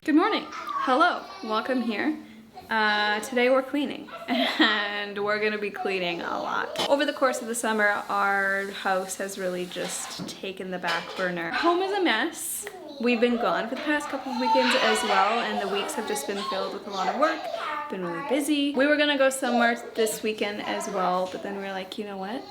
Good morning. Hello. Welcome here. Today we're cleaning and we're gonna be cleaning a lot. Over the course of the summer, our house has really just taken the back burner. Home is a mess. We've been gone for the past couple of weekends as well, and the weeks have just been filled with a lot of work. Been really busy. We were gonna go somewhere this weekend as well, but then we were like, you know what?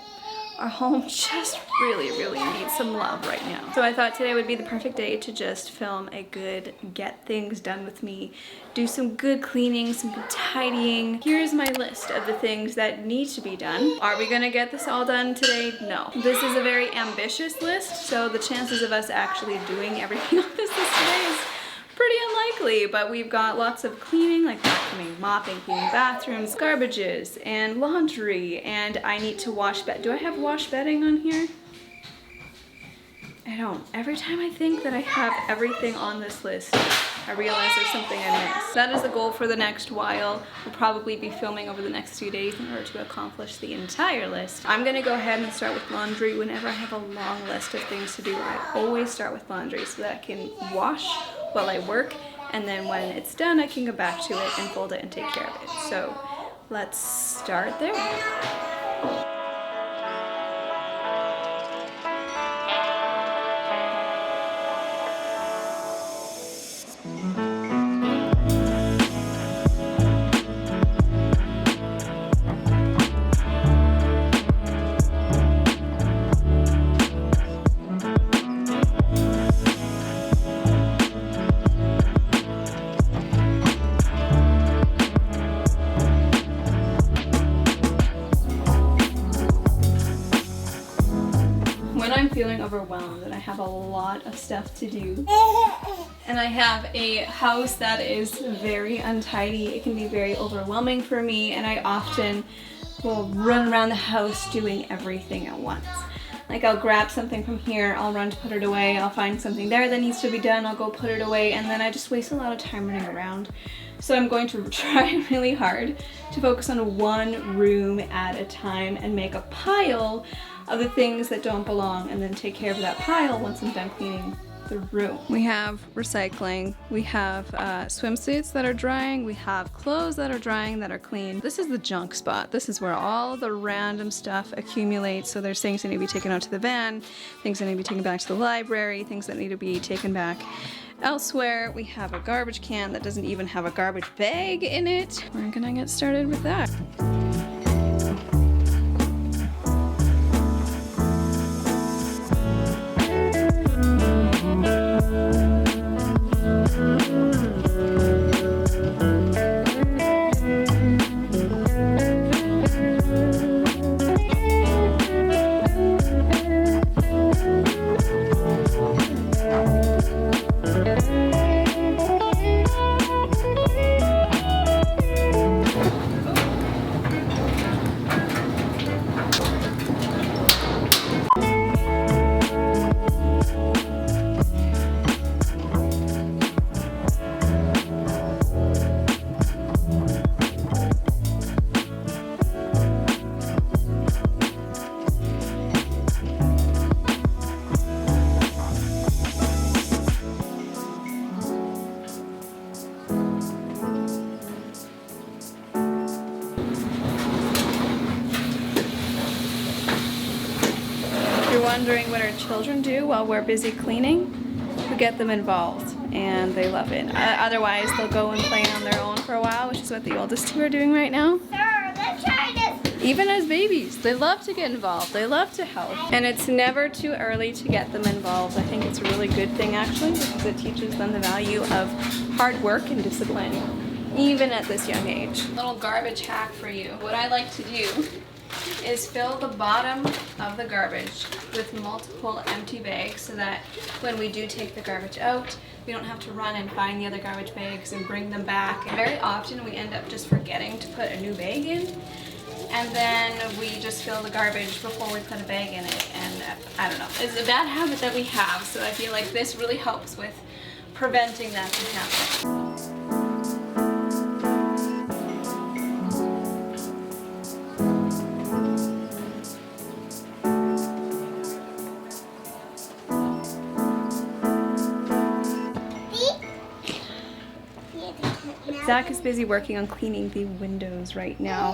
Our home just really needs some love right now. So I thought today would be the perfect day to just film a good get things done with me, do some good cleaning, some good tidying. Here's my list of the things that need to be done. Are we gonna get this all done today? No. This is a very ambitious list, so the chances of us actually doing everything on this list today is pretty unlikely, but we've got lots of cleaning, like vacuuming, mopping, cleaning bathrooms, garbages, and laundry, and I need to wash bed. Do I have wash bedding on here? I don't. Every time I think that I have everything on this list, I realize there's something I missed. That is the goal for the next while. We'll probably be filming over the next few days in order to accomplish the entire list. I'm gonna go ahead and start with laundry. Whenever I have a long list of things to do, I always start with laundry so that I can wash while I work, and then when it's done, I can go back to it and fold it and take care of it. So let's start there. When I'm feeling overwhelmed and I have a lot of stuff to do and I have a house that is very untidy, it can be very overwhelming for me, and I often will run around the house doing everything at once. Like I'll grab something from here, I'll run to put it away, I'll find something there that needs to be done, I'll go put it away, and then I just waste a lot of time running around. So I'm going to try really hard to focus on one room at a time and make a pile of the things that don't belong, and then take care of that pile once I'm done cleaning the room. We have recycling, we have swimsuits that are drying, we have clothes that are drying that are clean. This is the junk spot. This is where all of the random stuff accumulates. So there's things that need to be taken out to the van, things that need to be taken back to the library, things that need to be taken back elsewhere. We have a garbage can that doesn't even have a garbage bag in it. We're gonna get started with that. Wondering what our children do while we're busy cleaning, we get them involved and they love it. Otherwise they'll go and play on their own for a while, which is what the oldest two are doing right now. Sir, let's try this. Even as babies, they love to get involved, they love to help. And it's never too early to get them involved. I think it's a really good thing actually, because it teaches them the value of hard work and discipline, even at this young age. Little garbage hack for you. What I like to do is fill the bottom of the garbage with multiple empty bags so that when we do take the garbage out, we don't have to run and find the other garbage bags and bring them back. And very often we end up just forgetting to put a new bag in, and then we just fill the garbage before we put a bag in it, and I don't know. It's a bad habit that we have, so I feel like this really helps with preventing that from happening. Zach is busy working on cleaning the windows right now.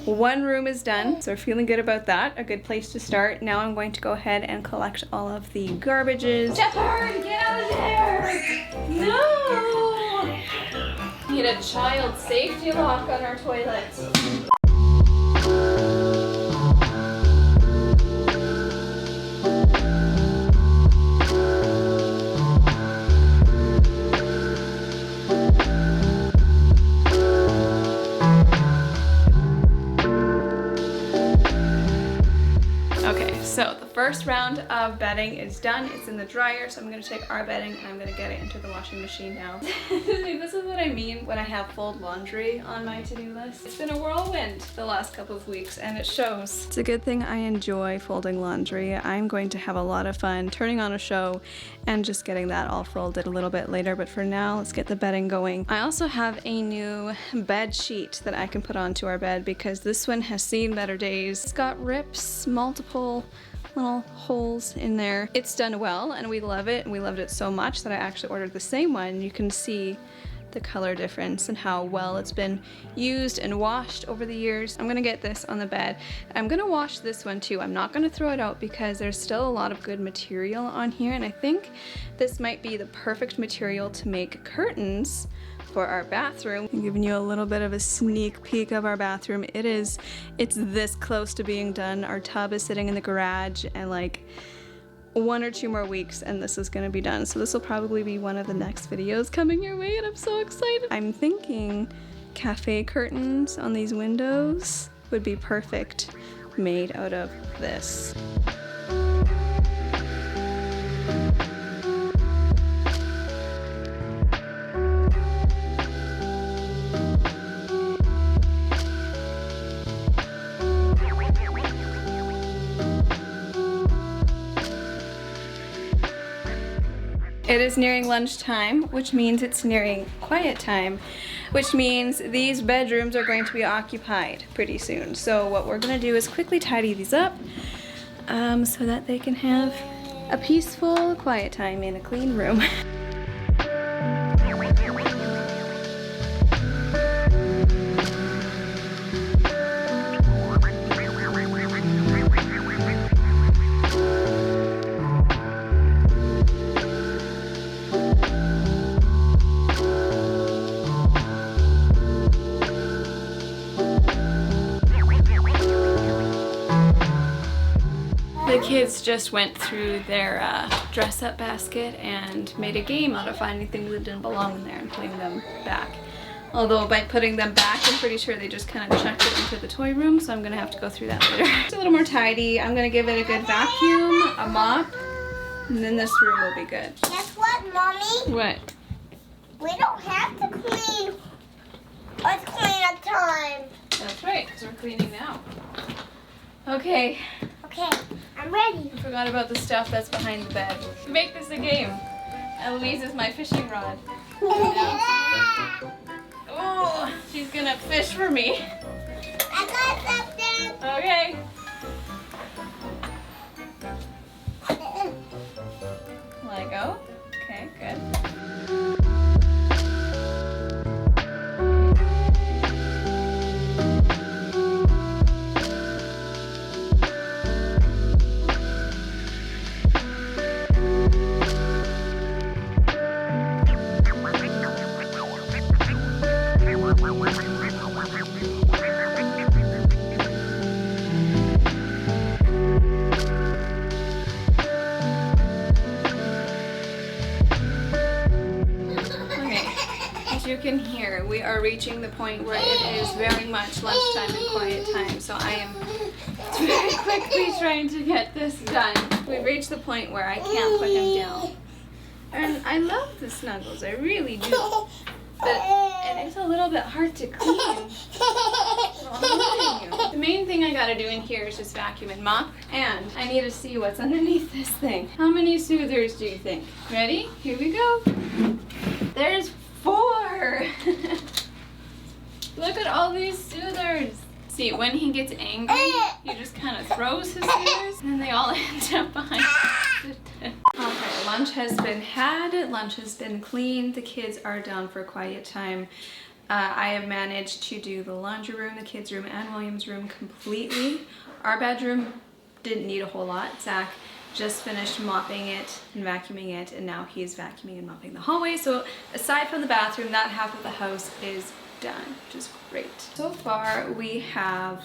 One room is done, so we're feeling good about that. A good place to start. Now I'm going to go ahead and collect all of the garbages. Shepherd, get out of there! No! Need a child safety lock on our toilet. So the first round of bedding is done. It's in the dryer, so I'm gonna take our bedding and I'm gonna get it into the washing machine now. This is what I mean when I have fold laundry on my to-do list. It's been a whirlwind the last couple of weeks and it shows. It's a good thing I enjoy folding laundry. I'm going to have a lot of fun turning on a show and just getting that all folded a little bit later, but for now, let's get the bedding going. I also have a new bed sheet that I can put onto our bed because this one has seen better days. It's got rips, multiple little holes in there. It's done well and we love it, and we loved it so much that I actually ordered the same one. You can see the color difference and how well it's been used and washed over the years. I'm gonna get this on the bed. I'm gonna wash this one too. I'm not gonna throw it out because there's still a lot of good material on here, and I think this might be the perfect material to make curtains for our bathroom. I'm giving you a little bit of a sneak peek of our bathroom. It's this close to being done. Our tub is sitting in the garage, and like 1 or 2 more weeks and this is gonna be done. So this will probably be one of the next videos coming your way, and I'm so excited. I'm thinking cafe curtains on these windows would be perfect made out of this. It is nearing lunchtime, which means it's nearing quiet time, which means these bedrooms are going to be occupied pretty soon. So what we're gonna do is quickly tidy these up so that they can have a peaceful, quiet time in a clean room. The kids just went through their dress-up basket and made a game out of finding things that didn't belong in there and putting them back. Although by putting them back, I'm pretty sure they just kind of chucked it into the toy room, so I'm gonna have to go through that later. It's a little more tidy. I'm gonna give it a good vacuum, a mop, and then this room will be good. Guess what, Mommy? What? We don't have to clean. It's cleanup time. That's right, because we're cleaning now. Okay. Okay, I'm ready. I forgot about the stuff that's behind the bed. Make this a game. Eloise is my fishing rod. Oh, she's gonna fish for me. I got something. Okay. Let go. Okay, good. You can hear we are reaching the point where it is very much lunchtime and quiet time, so I am very quickly trying to get this done. We've reached the point where I can't put him down, and I love the snuggles, I really do, but it is a little bit hard to clean. The main thing I gotta do in here is just vacuum and mop, and I need to see what's underneath this thing. How many soothers do you think? Ready? Here we go. There's 4! Look at all these soothers. See, when he gets angry, he just kind of throws his soothers, and they all end up behind the Okay, lunch has been had, lunch has been cleaned, the kids are down for quiet time. I have managed to do the laundry room, the kids' room, and William's room completely. Our bedroom didn't need a whole lot. Zach just finished mopping it and vacuuming it, and now he's vacuuming and mopping the hallway. So aside from the bathroom, that half of the house is done, which is great. So far we have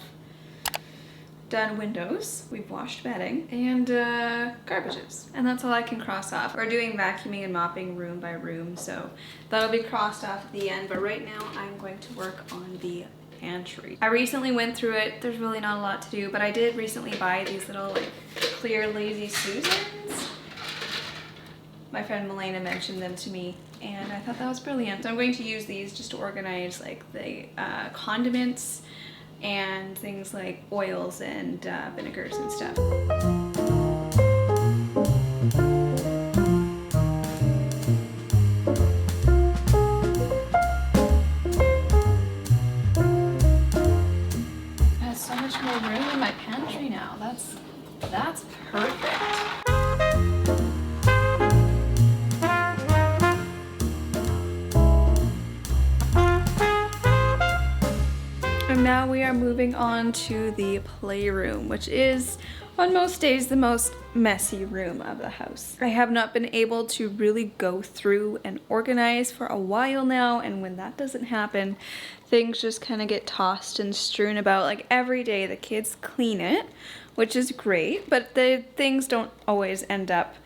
done windows, we've washed bedding, and garbages. And that's all I can cross off. We're doing vacuuming and mopping room by room, so that'll be crossed off at the end, but right now I'm going to work on the pantry. I recently went through it. There's really not a lot to do, but I did recently buy these little like clear Lazy Susans. My friend Milena mentioned them to me, and I thought that was brilliant. So I'm going to use these just to organize like the condiments and things like oils and vinegars and stuff. I have so much more room in my pantry now. That's perfect. And now we are moving on to the playroom, which is on most days the most messy room of the house. I have not been able to really go through and organize for a while now, and when that doesn't happen, things just kind of get tossed and strewn about. Like every day the kids clean it, which is great, but the things don't always end up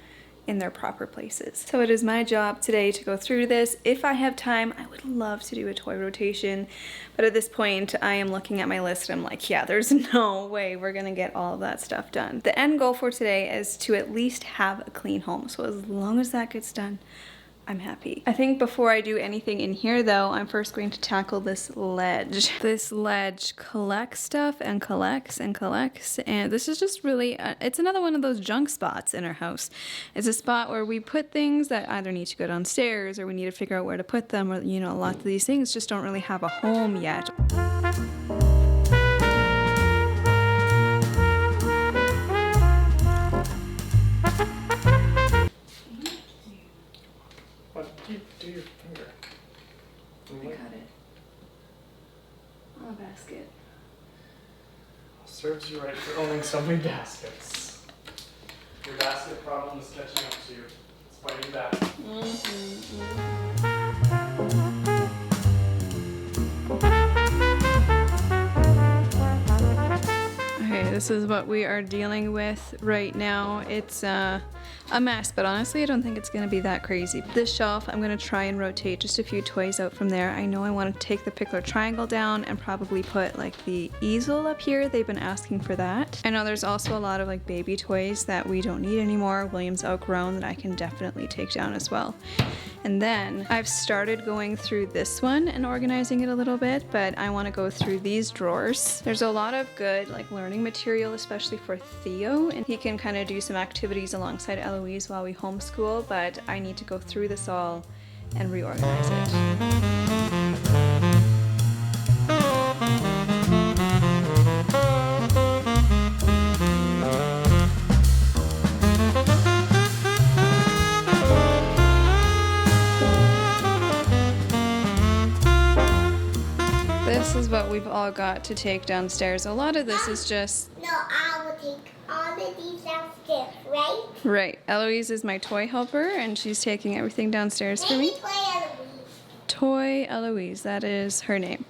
in their proper places. So it is my job today to go through this. If I have time, I would love to do a toy rotation, but at this point I am looking at my list and I'm like, yeah, there's no way we're gonna get all of that stuff done. The end goal for today is to at least have a clean home, so as long as that gets done, I'm happy. I think before I do anything in here though, I'm first going to tackle this ledge. This ledge collects stuff and collects and collects, and this is just really, it's another one of those junk spots in our house. It's a spot where we put things that either need to go downstairs or we need to figure out where to put them, or you know, a lot of these things just don't really have a home yet. Do your finger. I cut it on a basket. Serves you right for owning so many baskets. Your basket problem is catching up to you. It's fighting back. Okay, this is what we are dealing with right now. It's a mess, but honestly I don't think it's gonna be that crazy. This shelf, I'm gonna try and rotate just a few toys out from there. I know I want to take the Pickler triangle down and probably put like the easel up here. They've been asking for that. I know there's also a lot of like baby toys that we don't need anymore. William's outgrown, that I can definitely take down as well. And then I've started going through this one and organizing it a little bit, but I want to go through these drawers. There's a lot of good like learning material, especially for Theo, and he can kind of do some activities alongside Eloise while we homeschool, but I need to go through this all and reorganize it. This is what we've all got to take downstairs. A lot of this is just... No, I will take all of these downstairs, right? Right. Eloise is my toy helper, and she's taking everything downstairs for me. Maybe Toy Eloise. Toy Eloise, that is her name.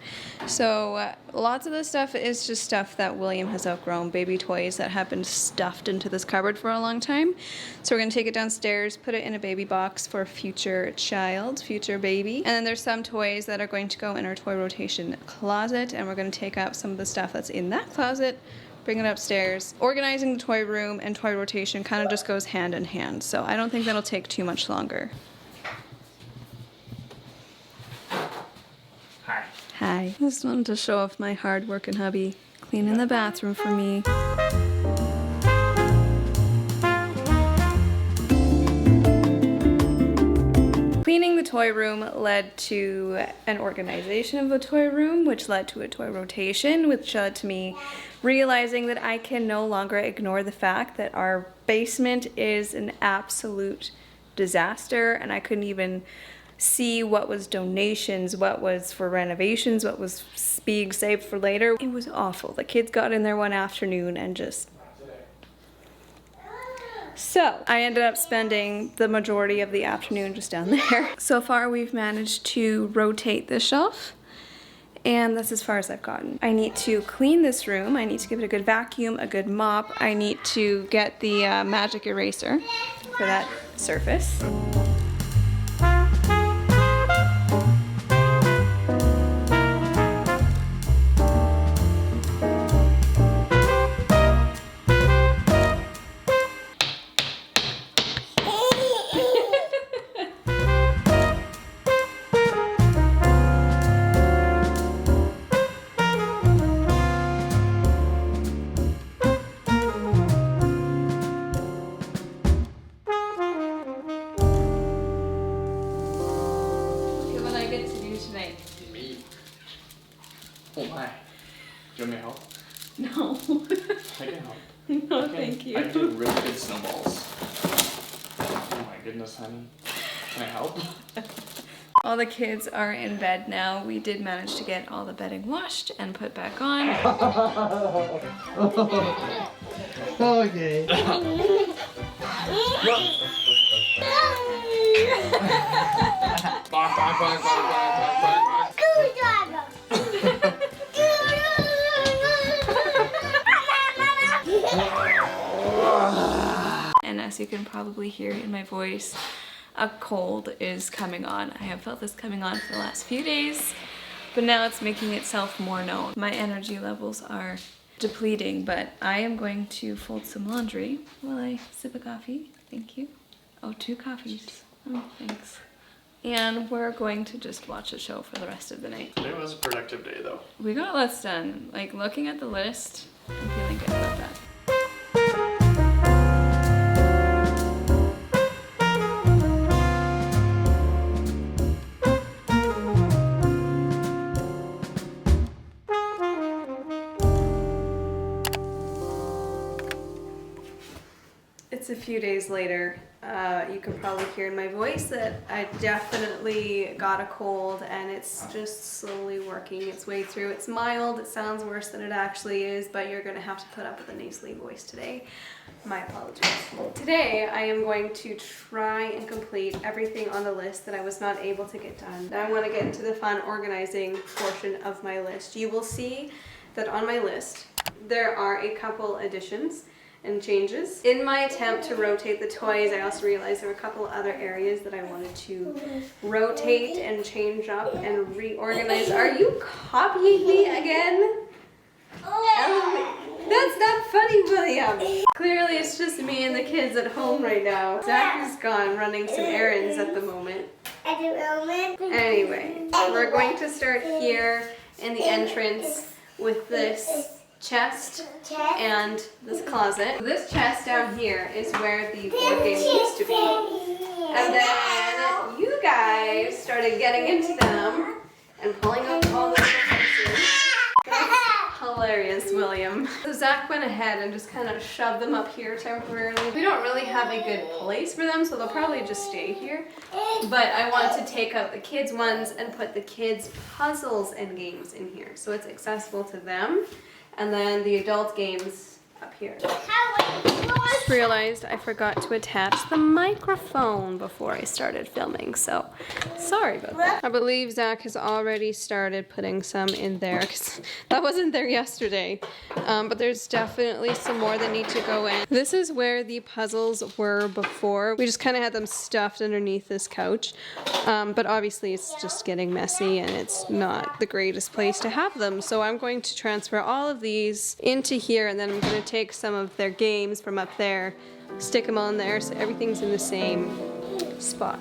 So lots of this stuff is just stuff that William has outgrown, baby toys that have been stuffed into this cupboard for a long time. So we're going to take it downstairs, put it in a baby box for future child, future baby. And then there's some toys that are going to go in our toy rotation closet, and we're going to take out some of the stuff that's in that closet, bring it upstairs. Organizing the toy room and toy rotation kind of just goes hand in hand, so I don't think that'll take too much longer. Hi. Hi. Just wanted to show off my hard working hubby cleaning the bathroom for me. Cleaning the toy room led to an organization of the toy room, which led to a toy rotation, which led to me realizing that I can no longer ignore the fact that our basement is an absolute disaster, and I couldn't even see what was donations, what was for renovations, what was being saved for later. It was awful. The kids got in there one afternoon and just... So I ended up spending the majority of the afternoon just down there. So far we've managed to rotate this shelf, and that's as far as I've gotten. I need to clean this room. I need to give it a good vacuum, a good mop. I need to get the magic eraser for that surface. Oh my. Do you want me to help? No. I can help. No, thank you. I can do really good snowballs. Oh my goodness, honey. Can I help? All the kids are in bed now. We did manage to get all the bedding washed and put back on. Okay. And as you can probably hear in my voice, a cold is coming on. I have felt this coming on for the last few days, but now it's making itself more known. My energy levels are depleting, but I am going to fold some laundry while I sip a coffee. Thank you. Oh, 2 coffees. Oh, thanks. And we're going to just watch a show for the rest of the night. Today was a productive day though. We got lots done. Like, looking at the list, I'm feeling good about that. It's a few days later. You can probably hear in my voice that I definitely got a cold, and it's just slowly working its way through. It's mild, it sounds worse than it actually is, but you're gonna have to put up with a nasally voice today. My apologies. Today I am going to try and complete everything on the list that I was not able to get done. Now I want to get into the fun organizing portion of my list. You will see that on my list there are a couple additions and changes. In my attempt to rotate the toys, I also realized there were a couple other areas that I wanted to rotate and change up and reorganize. Are you copying me again? That's not funny, William. Clearly it's just me and the kids at home right now. Zach is gone running some errands at the moment. Anyway, we're going to start here in the entrance with this chest and this closet. This chest down here is where the board games used to be. And then you guys started getting into them and pulling up all the pieces. That's hilarious, William. So Zach went ahead and just kind of shoved them up here temporarily. We don't really have a good place for them, so they'll probably just stay here. But I wanted to take out the kids' ones and put the kids' puzzles and games in here, so it's accessible to them. And then the adult games up here. Just realized I forgot to attach the microphone before I started filming, so sorry about that. I believe Zach has already started putting some in there, because that wasn't there yesterday. But there's definitely some more that need to go in. This is where the puzzles were before. We just kind of had them stuffed underneath this couch. But obviously it's just getting messy and it's not the greatest place to have them. So I'm going to transfer all of these into here, and then I'm going to take some of their games from up there, stick them on there so everything's in the same spot.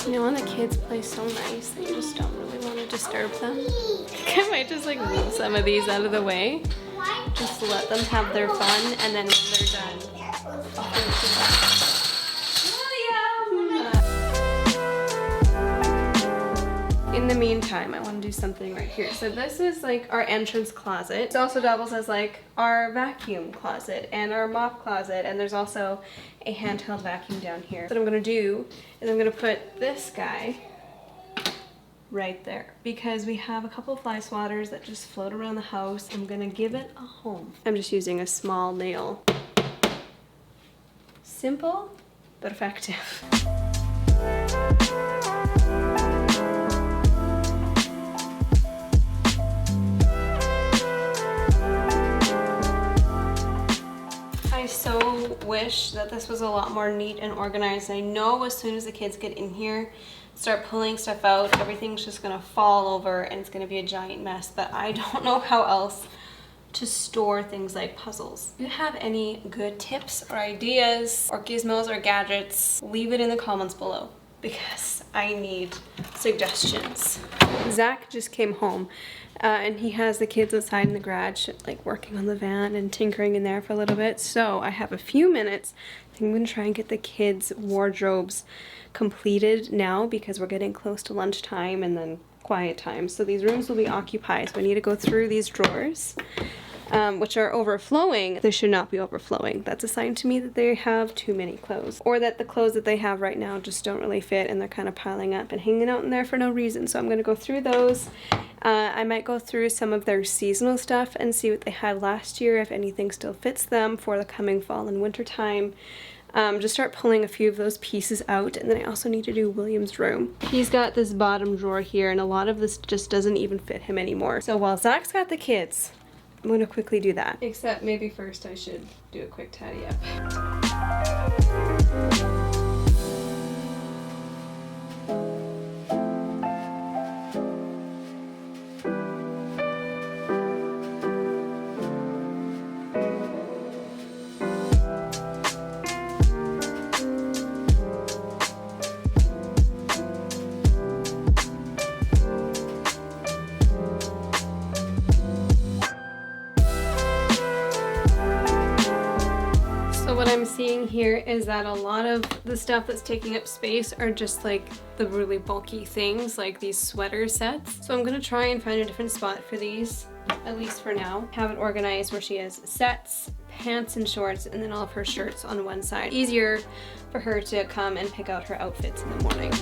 You know when the kids play so nice that you just don't really want to disturb them? I might just like move some of these out of the way. Just let them have their fun, and then when they're done, I'll finish it up. William! In the meantime, I want to do something right here. So this is like our entrance closet. It also doubles as like our vacuum closet and our mop closet, and there's also a handheld vacuum down here. What I'm gonna do is I'm gonna put this guy right there because we have a couple of fly swatters that just float around the house. I'm gonna give it a home. I'm just using a small nail. Simple, but effective. I so wish that this was a lot more neat and organized. I know as soon as the kids get in here, start pulling stuff out, everything's just gonna fall over and it's gonna be a giant mess, but I don't know how else to store things like puzzles. If you have any good tips or ideas or gizmos or gadgets, leave it in the comments below because I need suggestions. Zach just came home and he has the kids outside in the garage like working on the van and tinkering in there for a little bit. So I have a few minutes. I think I'm gonna try and get the kids' wardrobes completed now because we're getting close to lunchtime and then quiet time. So these rooms will be occupied. So I need to go through these drawers, which are overflowing. They should not be overflowing. That's a sign to me that they have too many clothes, or that the clothes that they have right now just don't really fit and they're kind of piling up and hanging out in there for no reason. So I'm going to go through those. I might go through some of their seasonal stuff and see what they had last year, if anything still fits them for the coming fall and winter time. Just start pulling a few of those pieces out, and then I also need to do William's room. He's got this bottom drawer here and a lot of this just doesn't even fit him anymore. So while Zach's got the kids, I'm gonna quickly do that. Except maybe first I should do a quick tidy up. What I'm seeing here is that a lot of the stuff that's taking up space are just like the really bulky things, like these sweater sets. So I'm gonna try and find a different spot for these, at least for now. Have it organized where she has sets, pants and shorts, and then all of her shirts on one side. Easier for her to come and pick out her outfits in the morning.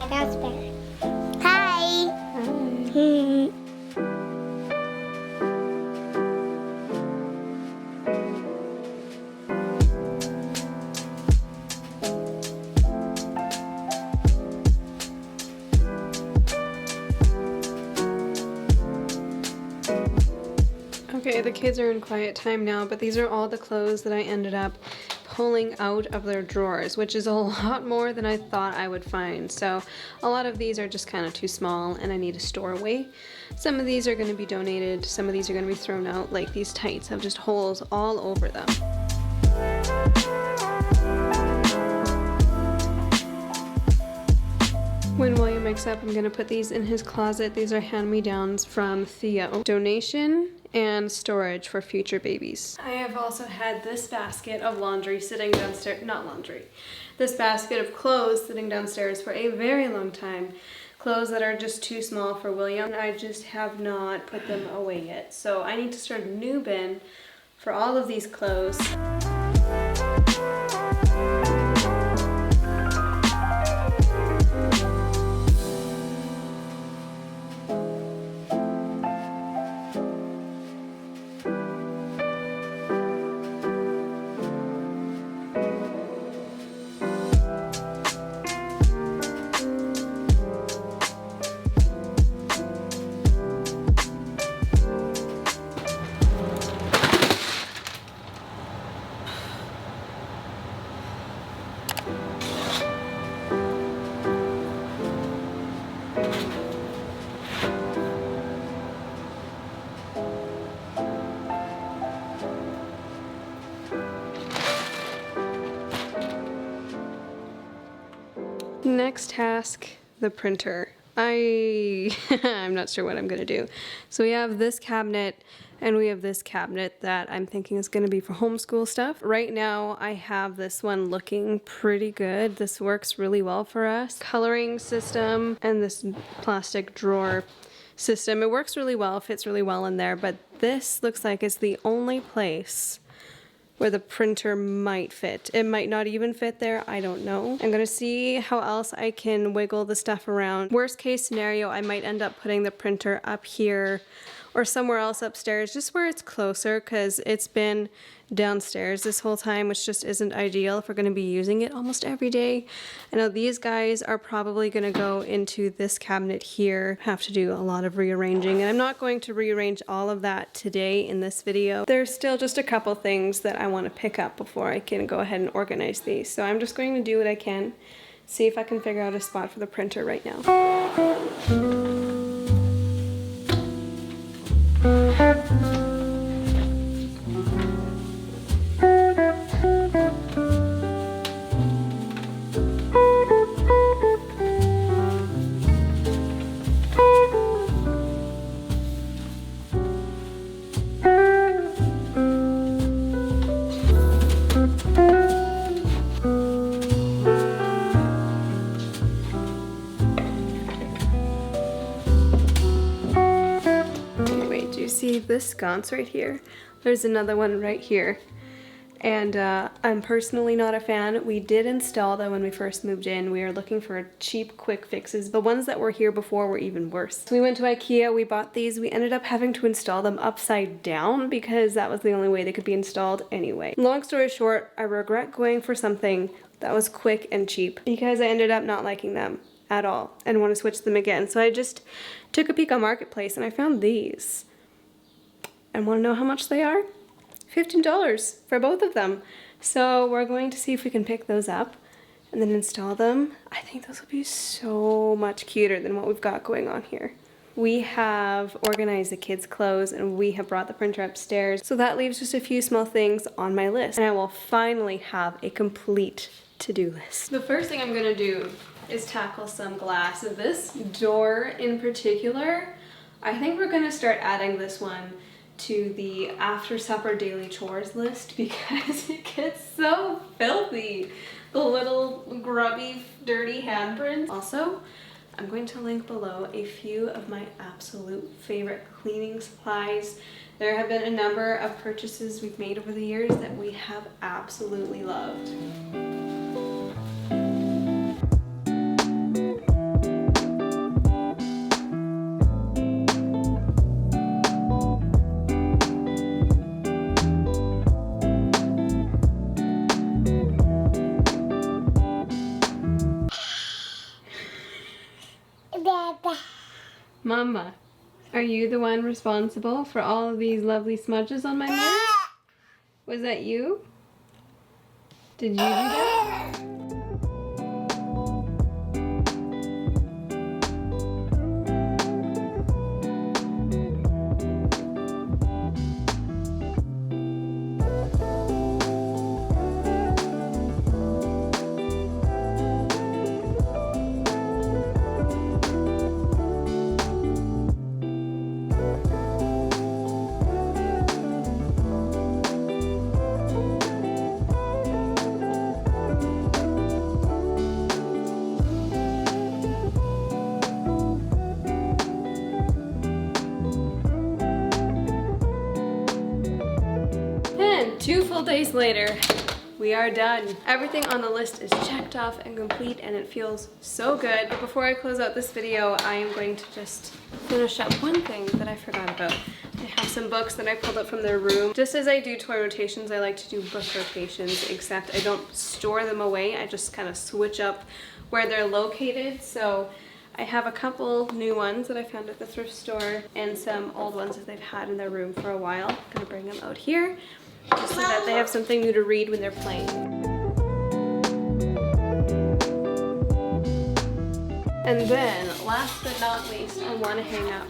That's better. Hi. Hi. Okay, the kids are in quiet time now, but these are all the clothes that I ended up pulling out of their drawers, which is a lot more than I thought I would find. So a lot of these are just kind of too small and I need to store away. Some of these are going to be donated, some of these are going to be thrown out. Like these tights have just holes all over them. When William wakes up, I'm going to put these in his closet. These are hand-me-downs from Theo. Donation and storage for future babies. I have also had this basket of laundry sitting downstairs, not laundry, this basket of clothes sitting downstairs for a very long time. Clothes that are just too small for William. I just have not put them away yet. So I need to start a new bin for all of these clothes. Next task, the printer. I'm not sure what I'm gonna do. So we have this cabinet and we have this cabinet that I'm thinking is gonna be for homeschool stuff. Right now I have this one looking pretty good. This works really well for us. Coloring system and this plastic drawer system. It works really well, fits really well in there, but this looks like it's the only place where the printer might fit. It might not even fit there, I don't know. I'm gonna see how else I can wiggle the stuff around. Worst case scenario, I might end up putting the printer up here or somewhere else upstairs, just where it's closer, because it's been downstairs this whole time, which just isn't ideal if we're gonna be using it almost every day. I know these guys are probably gonna go into this cabinet here, have to do a lot of rearranging, and I'm not going to rearrange all of that today in this video. There's still just a couple things that I wanna pick up before I can go ahead and organize these. So I'm just going to do what I can, see if I can figure out a spot for the printer right now. See this sconce right here? There's another one right here. And I'm personally not a fan. We did install them when we first moved in. We were looking for cheap, quick fixes. The ones that were here before were even worse. So we went to IKEA, we bought these. We ended up having to install them upside down because that was the only way they could be installed anyway. Long story short, I regret going for something that was quick and cheap because I ended up not liking them at all and want to switch them again. So I just took a peek on Marketplace and I found these. And want to know how much they are? $15 for both of them. So we're going to see if we can pick those up and then install them. I think those will be so much cuter than what we've got going on here. We have organized the kids' clothes and we have brought the printer upstairs. So that leaves just a few small things on my list. And I will finally have a complete to-do list. The first thing I'm gonna do is tackle some glass. So this door in particular, I think we're gonna start adding this one to the after supper daily chores list because it gets so filthy. The little grubby, dirty handprints. Also, I'm going to link below a few of my absolute favorite cleaning supplies. There have been a number of purchases we've made over the years that we have absolutely loved. Mama, are you the one responsible for all of these lovely smudges on my mirror? Was that you? Did you do that? And 2 full days later, we are done. Everything on the list is checked off and complete and it feels so good. But before I close out this video, I am going to just finish up one thing that I forgot about. I have some books that I pulled up from their room. Just as I do toy rotations, I like to do book rotations, except I don't store them away. I just kind of switch up where they're located. So I have a couple new ones that I found at the thrift store and some old ones that they've had in their room for a while. I'm gonna bring them out here just so that they have something new to read when they're playing. And then, last but not least, I want to hang up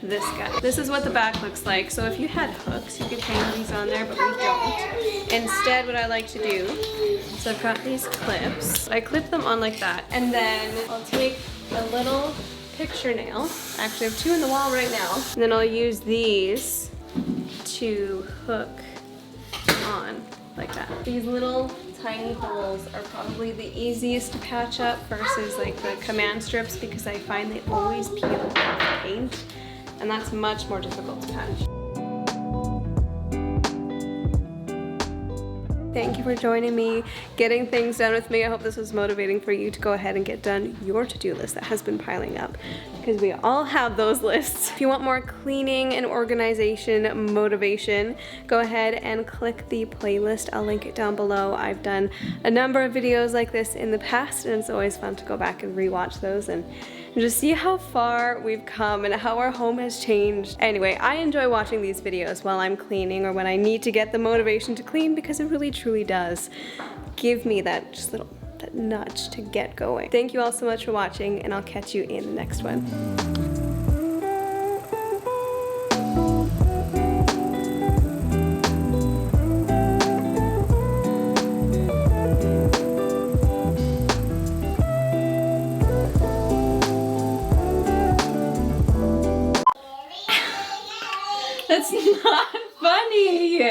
this guy. This is what the back looks like. So if you had hooks, you could hang these on there, but we don't. Instead, what I like to do is I've got these clips. I clip them on like that, and then I'll take a little picture nail. I actually have 2 in the wall right now. And then I'll use these to hook on like that. These little tiny holes are probably the easiest to patch up versus like the command strips because I find they always peel off paint, and that's much more difficult to patch. Thank you for joining me, getting things done with me. I hope this was motivating for you to go ahead and get done your to-do list that has been piling up, because we all have those lists. If you want more cleaning and organization motivation, go ahead and click the playlist. I'll link it down below. I've done a number of videos like this in the past, and it's always fun to go back and rewatch those and just see how far we've come and how our home has changed. Anyway, I enjoy watching these videos while I'm cleaning or when I need to get the motivation to clean, because it really truly does give me that just little that nudge to get going. Thank you all so much for watching, and I'll catch you in the next one. That's not funny.